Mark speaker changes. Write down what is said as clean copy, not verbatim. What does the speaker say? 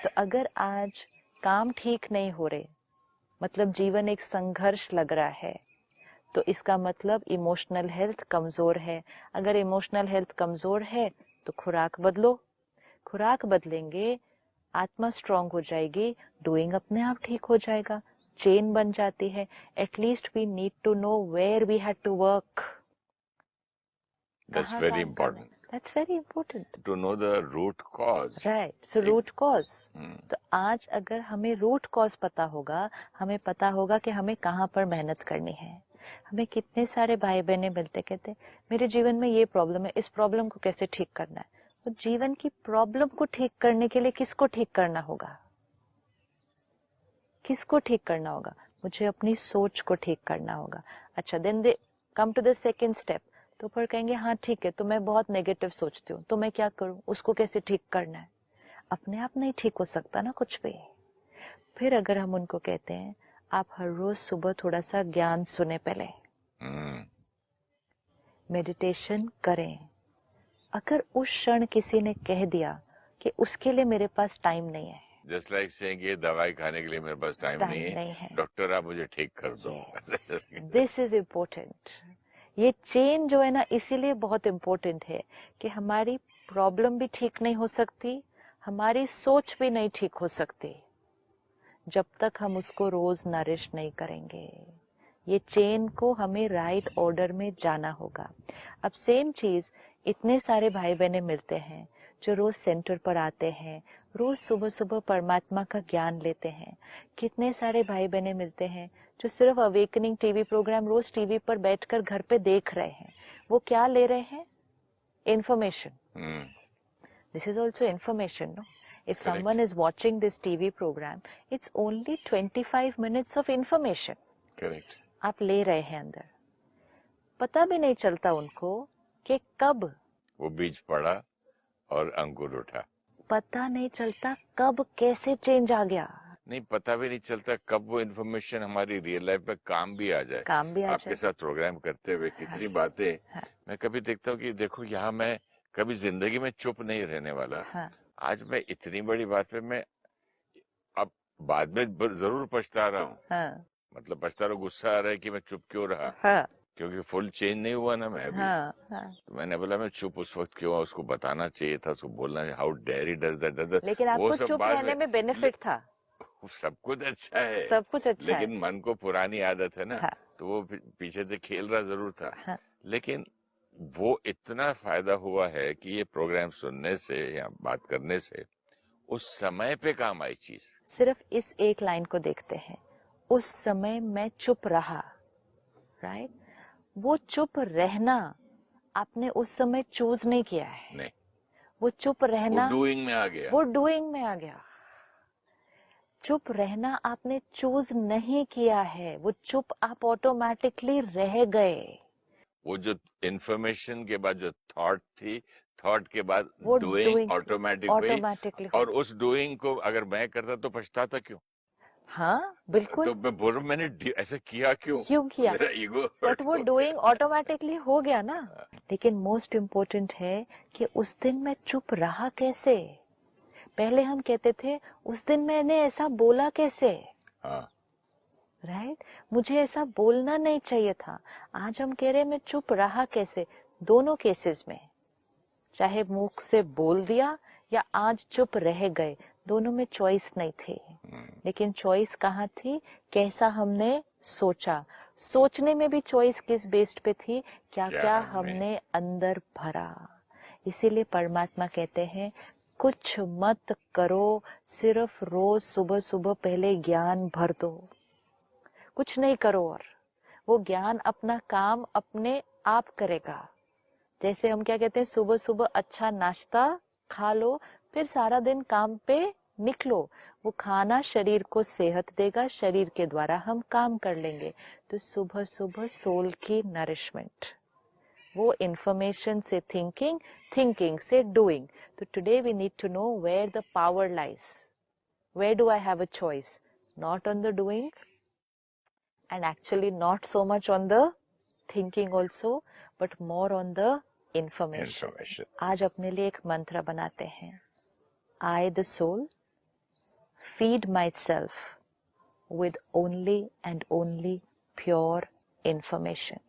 Speaker 1: तो अगर आज काम ठीक नहीं हो रहे, मतलब जीवन एक संघर्ष लग रहा है, तो इसका मतलब इमोशनल हेल्थ कमजोर है। अगर इमोशनल हेल्थ कमजोर है तो खुराक बदलो, खुराक बदलेंगे, आत्मा स्ट्रांग हो जाएगी, डूइंग अपने आप ठीक हो जाएगा, चेन बन जाती है। At least we need to know where we had to work.
Speaker 2: That's very important.
Speaker 1: That's very important.
Speaker 2: To know the root cause.
Speaker 1: Right. So root cause. तो आज अगर हमें रूट कॉज पता होगा, हमें पता होगा कि हमें कहाँ पर मेहनत करनी है। हमें कितने सारे भाई बहने मिलते कहते मेरे जीवन में ये प्रॉब्लम है, इस प्रॉब्लम को कैसे ठीक करना है। तो जीवन की प्रॉब्लम को ठीक करने के लिए किसको ठीक करना होगा? किसको ठीक करना होगा? मुझे अपनी सोच को ठीक करना होगा। अच्छा, then they come to the second step. तो फिर कहेंगे हाँ ठीक है, तो मैं बहुत नेगेटिव सोचती हूँ, तो मैं क्या करूँ, उसको कैसे ठीक करना है। अपने आप नहीं ठीक हो सकता ना कुछ भी। फिर अगर हम उनको कहते हैं आप हर रोज सुबह थोड़ा सा ज्ञान सुने, पहले मेडिटेशन करें। अगर उस क्षण किसी ने कह दिया कि उसके लिए मेरे पास टाइम नहीं है,
Speaker 2: जस्ट लाइक सेइंग ये दवाई खाने के लिए मेरे पास टाइम नहीं है, डॉक्टर आप मुझे ठीक कर दो।
Speaker 1: This is important. ये चेन जो है ना, इसीलिए बहुत इम्पोर्टेंट है कि हमारी प्रॉब्लम भी ठीक नहीं हो सकती, हमारी सोच भी नहीं ठीक हो सकती जब तक हम उसको रोज नरिश नहीं करेंगे। ये चेन को हमें राइट ऑर्डर में जाना होगा। अब सेम चीज इतने सारे भाई बहने मिलते हैं जो रोज सेंटर पर आते हैं, रोज सुबह सुबह परमात्मा का ज्ञान लेते हैं। कितने सारे भाई बहने मिलते हैं जो सिर्फ अवेकनिंग टीवी प्रोग्राम रोज टीवी पर बैठकर घर पे देख रहे हैं। वो क्या ले रहे हैं? Information. This is also information, no? If someone is watching this TV program, it's only 25 minutes of information.
Speaker 2: Correct.
Speaker 1: आप ले रहे हैं अंदर, पता भी नहीं चलता उनको कि कब
Speaker 2: वो बीज पड़ा और अंकुर उठा।
Speaker 1: पता नहीं चलता कब कैसे चेंज आ गया।
Speaker 2: नहीं, पता भी नहीं चलता कब वो इन्फॉर्मेशन हमारी रियल लाइफ में काम भी आ जाए। आपके साथ प्रोग्राम करते हुए कितनी बातें मैं कभी देखता हूँ कि देखो यहाँ मैं कभी जिंदगी में चुप नहीं रहने वाला। आज मैं इतनी बड़ी बात पे मैं अब बाद में जरूर पछता रहा हूँ। मतलब पछता रहा, गुस्सा आ रहा है कि मैं चुप क्यों रहा, क्योंकि फुल चेंज नहीं हुआ ना मैं अभी। तो मैंने बोला मैं चुप उस वक्त क्यों, उसको बताना चाहिए था, उसको बोलना, how dare he does that.
Speaker 1: लेकिन आपको चुप रहने में बेनिफिट था।
Speaker 2: सब कुछ अच्छा है,
Speaker 1: सब कुछ अच्छा
Speaker 2: लेकिन
Speaker 1: है।
Speaker 2: मन को पुरानी आदत है ना, तो वो पीछे से खेल रहा जरूर था। लेकिन वो इतना फायदा हुआ है कि ये प्रोग्राम सुनने से या बात करने से उस समय पे काम आई चीज।
Speaker 1: सिर्फ इस एक लाइन को देखते हैं, उस समय मैं चुप रहा, राइट? वो चुप रहना आपने उस समय चूज नहीं किया है।
Speaker 2: नहीं,
Speaker 1: वो चुप रहना
Speaker 2: वो डूइंग में आ गया।
Speaker 1: वो डूइंग में आ गया। चुप रहना आपने चूज नहीं किया है, वो चुप आप ऑटोमेटिकली रह गए।
Speaker 2: वो जो इंफॉर्मेशन के बाद जो थॉट थी, थॉट के बाद डूइंग ऑटोमेटिकली, और उस डूइंग को अगर मैं करता तो पछताता क्यों?
Speaker 1: हाँ बिल्कुल।
Speaker 2: तो मैं बोल रहा हूँ मैंने ऐसा किया क्यों
Speaker 1: किया?
Speaker 2: मेरा ईगो,
Speaker 1: बट वो डूइंग ऑटोमेटिकली हो गया ना। लेकिन मोस्ट इम्पोर्टेंट है कि उस दिन मैं चुप रहा कैसे। पहले हम कहते थे उस दिन मैंने ऐसा बोला कैसे, राइट? मुझे ऐसा बोलना नहीं चाहिए था। आज हम कह रहे मैं चुप रहा कैसे। दोनों केसेस में, चाहे मुख से बोल दिया या आज चुप रह गए, दोनों में चॉइस नहीं थी। लेकिन चॉइस कहाँ थी? कैसा हमने सोचा। सोचने में भी चॉइस किस बेस्ड पे थी? क्या क्या हमने अंदर भरा। इसीलिए परमात्मा कहते हैं कुछ मत करो, सिर्फ रोज सुबह सुबह पहले ज्ञान भर दो। कुछ नहीं करो और वो ज्ञान अपना काम अपने आप करेगा। जैसे हम क्या कहते हैं, सुबह सुबह अच्छा नाश्ता खा लो, फिर सारा दिन काम पे निकलो। वो खाना शरीर को सेहत देगा, शरीर के द्वारा हम काम कर लेंगे। तो सुबह सुबह सोल की नरिशमेंट, वो इंफॉर्मेशन से थिंकिंग, थिंकिंग से डूइंग। तो today we need to know where the power lies, where do I have a choice, not on the doing and actually not so much on the thinking also, but more on the information. आज अपने लिए एक मंत्र बनाते हैं, I the soul feed myself with only and only pure information.